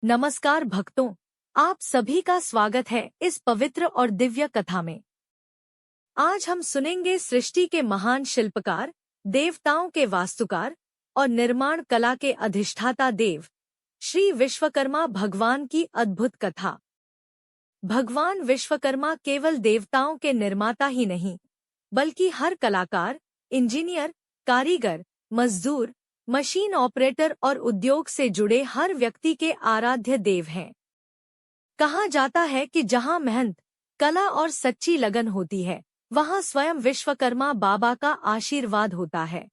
नमस्कार भक्तों, आप सभी का स्वागत है इस पवित्र और दिव्य कथा में। आज हम सुनेंगे सृष्टि के महान शिल्पकार, देवताओं के वास्तुकार और निर्माण कला के अधिष्ठाता देव श्री विश्वकर्मा भगवान की अद्भुत कथा। भगवान विश्वकर्मा केवल देवताओं के निर्माता ही नहीं, बल्कि हर कलाकार, इंजीनियर, कारीगर, मजदूर, मशीन ऑपरेटर और उद्योग से जुड़े हर व्यक्ति के आराध्य देव हैं। कहा जाता है कि जहां मेहनत, कला और सच्ची लगन होती है, वहां स्वयं विश्वकर्मा बाबा का आशीर्वाद होता है।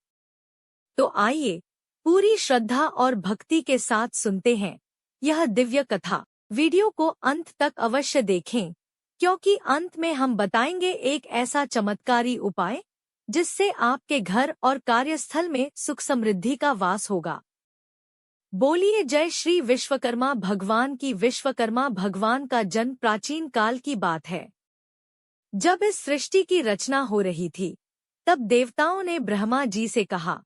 तो आइए पूरी श्रद्धा और भक्ति के साथ सुनते हैं यह दिव्य कथा। वीडियो को अंत तक अवश्य देखें, क्योंकि अंत में हम बताएंगे एक ऐसा चमत्कारी उपाय जिससे आपके घर और कार्यस्थल में सुख समृद्धि का वास होगा। बोलिए जय श्री विश्वकर्मा भगवान की। विश्वकर्मा भगवान का जन्म प्राचीन काल की बात है। जब इस सृष्टि की रचना हो रही थी, तब देवताओं ने ब्रह्मा जी से कहा,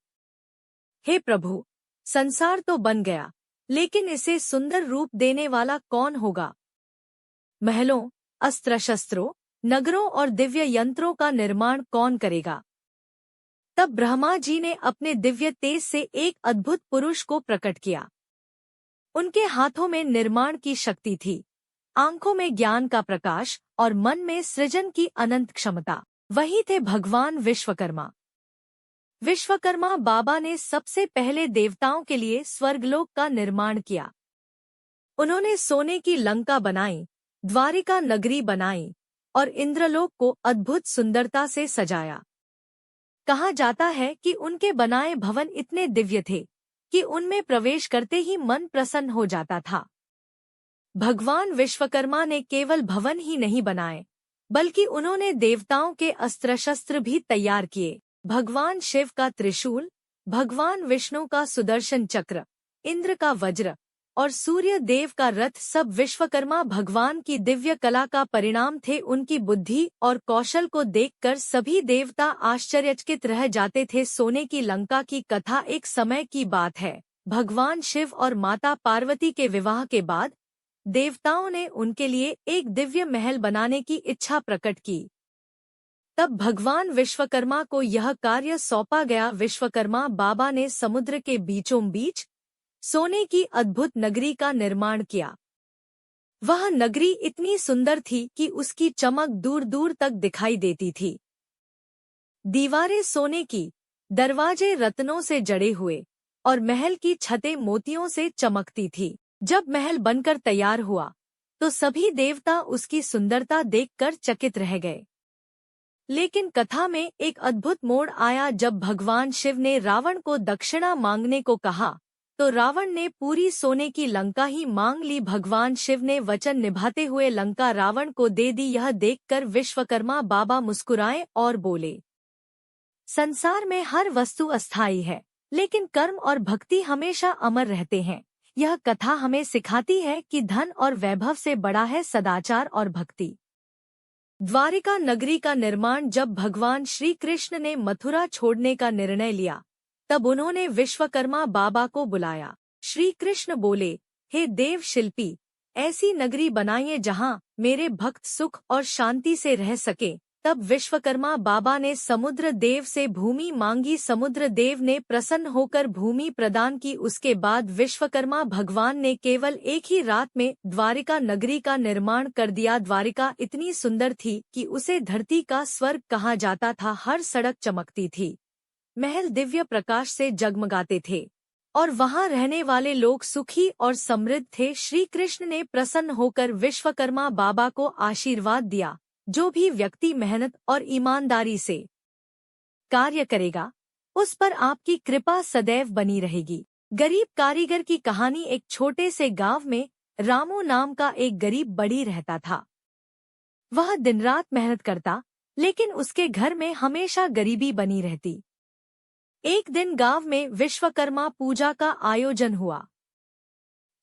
हे प्रभु, संसार तो बन गया, लेकिन इसे सुंदर रूप देने वाला कौन होगा? महलों, अस्त्र शस्त्रों, नगरों और दिव्य यंत्रों का निर्माण कौन करेगा? तब ब्रह्मा जी ने अपने दिव्य तेज से एक अद्भुत पुरुष को प्रकट किया। उनके हाथों में निर्माण की शक्ति थी, आंखों में ज्ञान का प्रकाश और मन में सृजन की अनंत क्षमता। वही थे भगवान विश्वकर्मा। विश्वकर्मा बाबा ने सबसे पहले देवताओं के लिए स्वर्गलोक का निर्माण किया। उन्होंने सोने की लंका बनाई, द्वारिका नगरी बनाई और इंद्रलोक को अद्भुत सुंदरता से सजाया। कहा जाता है कि उनके बनाए भवन इतने दिव्य थे कि उनमें प्रवेश करते ही मन प्रसन्न हो जाता था। भगवान विश्वकर्मा ने केवल भवन ही नहीं बनाए, बल्कि उन्होंने देवताओं के अस्त्र शस्त्र भी तैयार किए। भगवान शिव का त्रिशूल, भगवान विष्णु का सुदर्शन चक्र, इंद्र का वज्र और सूर्य देव का रथ सब विश्वकर्मा भगवान की दिव्य कला का परिणाम थे। उनकी बुद्धि और कौशल को देखकर सभी देवता आश्चर्यचकित रह जाते थे। सोने की लंका की कथा एक समय की बात है। भगवान शिव और माता पार्वती के विवाह के बाद देवताओं ने उनके लिए एक दिव्य महल बनाने की इच्छा प्रकट की। तब भगवान विश्वकर्मा को यह कार्य सौंपा गया। विश्वकर्मा बाबा ने समुद्र के बीचों बीच सोने की अद्भुत नगरी का निर्माण किया। वह नगरी इतनी सुंदर थी कि उसकी चमक दूर दूर तक दिखाई देती थी। दीवारें सोने की, दरवाजे रत्नों से जड़े हुए और महल की छतें मोतियों से चमकती थी। जब महल बनकर तैयार हुआ, तो सभी देवता उसकी सुंदरता देखकर चकित रह गए। लेकिन कथा में एक अद्भुत मोड़ आया। जब भगवान शिव ने रावण को दक्षिणा मांगने को कहा, तो रावण ने पूरी सोने की लंका ही मांग ली। भगवान शिव ने वचन निभाते हुए लंका रावण को दे दी। यह देखकर विश्वकर्मा बाबा मुस्कुराए और बोले, संसार में हर वस्तु अस्थायी है, लेकिन कर्म और भक्ति हमेशा अमर रहते हैं। यह कथा हमें सिखाती है कि धन और वैभव से बड़ा है सदाचार और भक्ति। द्वारिका नगरी का निर्माण। जब भगवान श्री कृष्ण ने मथुरा छोड़ने का निर्णय लिया, तब उन्होंने विश्वकर्मा बाबा को बुलाया। श्री कृष्ण बोले, हे देव शिल्पी, ऐसी नगरी बनाइए जहां मेरे भक्त सुख और शांति से रह सके। तब विश्वकर्मा बाबा ने समुद्र देव से भूमि मांगी। समुद्र देव ने प्रसन्न होकर भूमि प्रदान की। उसके बाद विश्वकर्मा भगवान ने केवल एक ही रात में द्वारिका नगरी का निर्माण कर दिया। द्वारिका इतनी सुंदर थी कि उसे धरती का स्वर्ग कहा जाता था। हर सड़क चमकती थी, महल दिव्य प्रकाश से जगमगाते थे और वहां रहने वाले लोग सुखी और समृद्ध थे। श्री कृष्ण ने प्रसन्न होकर विश्वकर्मा बाबा को आशीर्वाद दिया, जो भी व्यक्ति मेहनत और ईमानदारी से कार्य करेगा, उस पर आपकी कृपा सदैव बनी रहेगी। गरीब कारीगर की कहानी। एक छोटे से गांव में रामू नाम का एक गरीब बड़ी रहता था। वह दिन रात मेहनत करता, लेकिन उसके घर में हमेशा गरीबी बनी रहती। एक दिन गांव में विश्वकर्मा पूजा का आयोजन हुआ।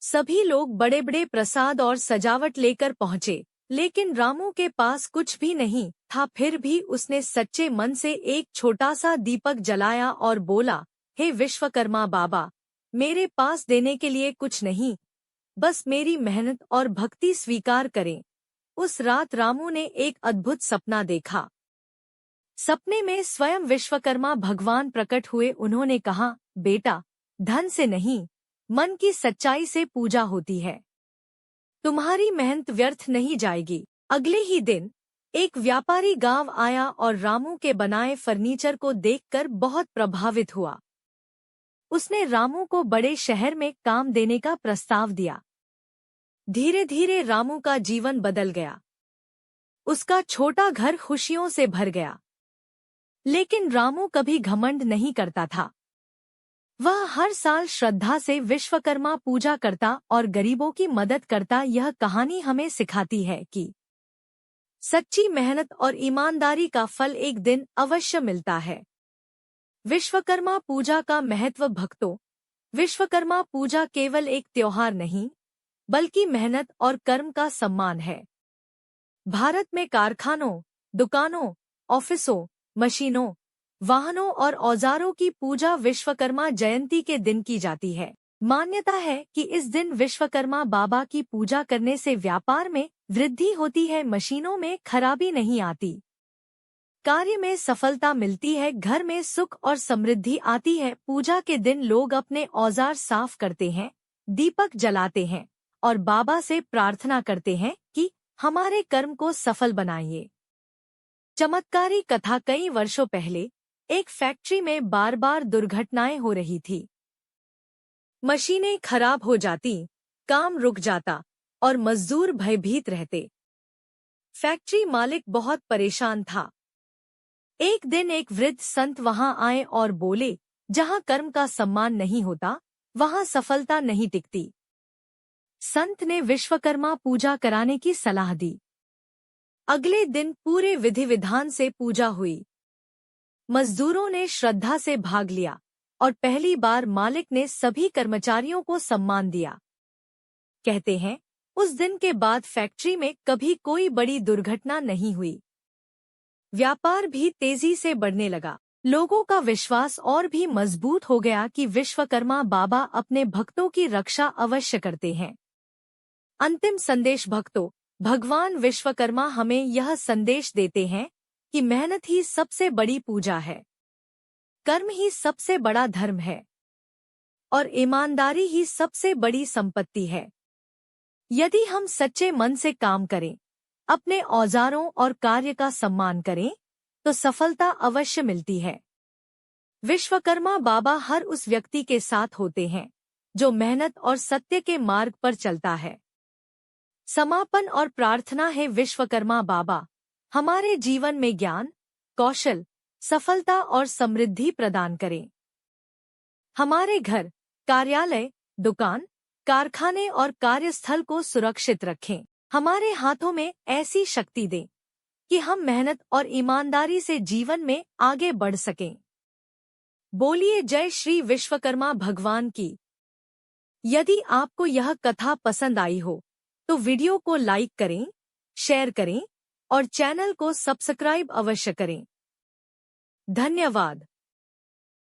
सभी लोग बड़े बड़े प्रसाद और सजावट लेकर पहुंचे, लेकिन रामू के पास कुछ भी नहीं था। फिर भी उसने सच्चे मन से एक छोटा सा दीपक जलाया और बोला, हे विश्वकर्मा बाबा, मेरे पास देने के लिए कुछ नहीं, बस मेरी मेहनत और भक्ति स्वीकार करें। उस रात रामू ने एक अद्भुत सपना देखा। सपने में स्वयं विश्वकर्मा भगवान प्रकट हुए। उन्होंने कहा, बेटा, धन से नहीं, मन की सच्चाई से पूजा होती है। तुम्हारी मेहनत व्यर्थ नहीं जाएगी। अगले ही दिन एक व्यापारी गांव आया और रामू के बनाए फर्नीचर को देखकर बहुत प्रभावित हुआ। उसने रामू को बड़े शहर में काम देने का प्रस्ताव दिया। धीरे धीरे रामू का जीवन बदल गया। उसका छोटा घर खुशियों से भर गया। लेकिन रामू कभी घमंड नहीं करता था। वह हर साल श्रद्धा से विश्वकर्मा पूजा करता और गरीबों की मदद करता। यह कहानी हमें सिखाती है कि सच्ची मेहनत और ईमानदारी का फल एक दिन अवश्य मिलता है। विश्वकर्मा पूजा का महत्व। भक्तों, विश्वकर्मा पूजा केवल एक त्योहार नहीं, बल्कि मेहनत और कर्म का सम्मान है। भारत में कारखानों, दुकानों, ऑफिसों, मशीनों, वाहनों और औजारों की पूजा विश्वकर्मा जयंती के दिन की जाती है। मान्यता है कि इस दिन विश्वकर्मा बाबा की पूजा करने से व्यापार में वृद्धि होती है, मशीनों में खराबी नहीं आती, कार्य में सफलता मिलती है, घर में सुख और समृद्धि आती है। पूजा के दिन लोग अपने औजार साफ करते हैं, दीपक जलाते हैं और बाबा से प्रार्थना करते हैं कि हमारे कर्म को सफल बनाइए। चमत्कारी कथा। कई वर्षों पहले एक फैक्ट्री में बार बार दुर्घटनाएं हो रही थी। मशीनें खराब हो जाती, काम रुक जाता और मजदूर भयभीत रहते। फैक्ट्री मालिक बहुत परेशान था। एक दिन एक वृद्ध संत वहां आए और बोले, जहां कर्म का सम्मान नहीं होता, वहां सफलता नहीं टिकती। संत ने विश्वकर्मा पूजा कराने की सलाह दी। अगले दिन पूरे विधि विधान से पूजा हुई। मजदूरों ने श्रद्धा से भाग लिया और पहली बार मालिक ने सभी कर्मचारियों को सम्मान दिया। कहते हैं, उस दिन के बाद फैक्ट्री में कभी कोई बड़ी दुर्घटना नहीं हुई। व्यापार भी तेजी से बढ़ने लगा। लोगों का विश्वास और भी मजबूत हो गया कि विश्वकर्मा बाबा अपने भक्तों की रक्षा अवश्य करते हैं। अंतिम संदेश। भक्तों, भगवान विश्वकर्मा हमें यह संदेश देते हैं कि मेहनत ही सबसे बड़ी पूजा है, कर्म ही सबसे बड़ा धर्म है और ईमानदारी ही सबसे बड़ी संपत्ति है। यदि हम सच्चे मन से काम करें, अपने औजारों और कार्य का सम्मान करें, तो सफलता अवश्य मिलती है। विश्वकर्मा बाबा हर उस व्यक्ति के साथ होते हैं जो मेहनत और सत्य के मार्ग पर चलता है। समापन और प्रार्थना है। विश्वकर्मा बाबा हमारे जीवन में ज्ञान, कौशल, सफलता और समृद्धि प्रदान करें। हमारे घर, कार्यालय, दुकान, कारखाने और कार्यस्थल को सुरक्षित रखें। हमारे हाथों में ऐसी शक्ति दें कि हम मेहनत और ईमानदारी से जीवन में आगे बढ़ सकें। बोलिए जय श्री विश्वकर्मा भगवान की। यदि आपको यह कथा पसंद आई हो तो वीडियो को लाइक करें, शेयर करें और चैनल को सब्सक्राइब अवश्य करें। धन्यवाद।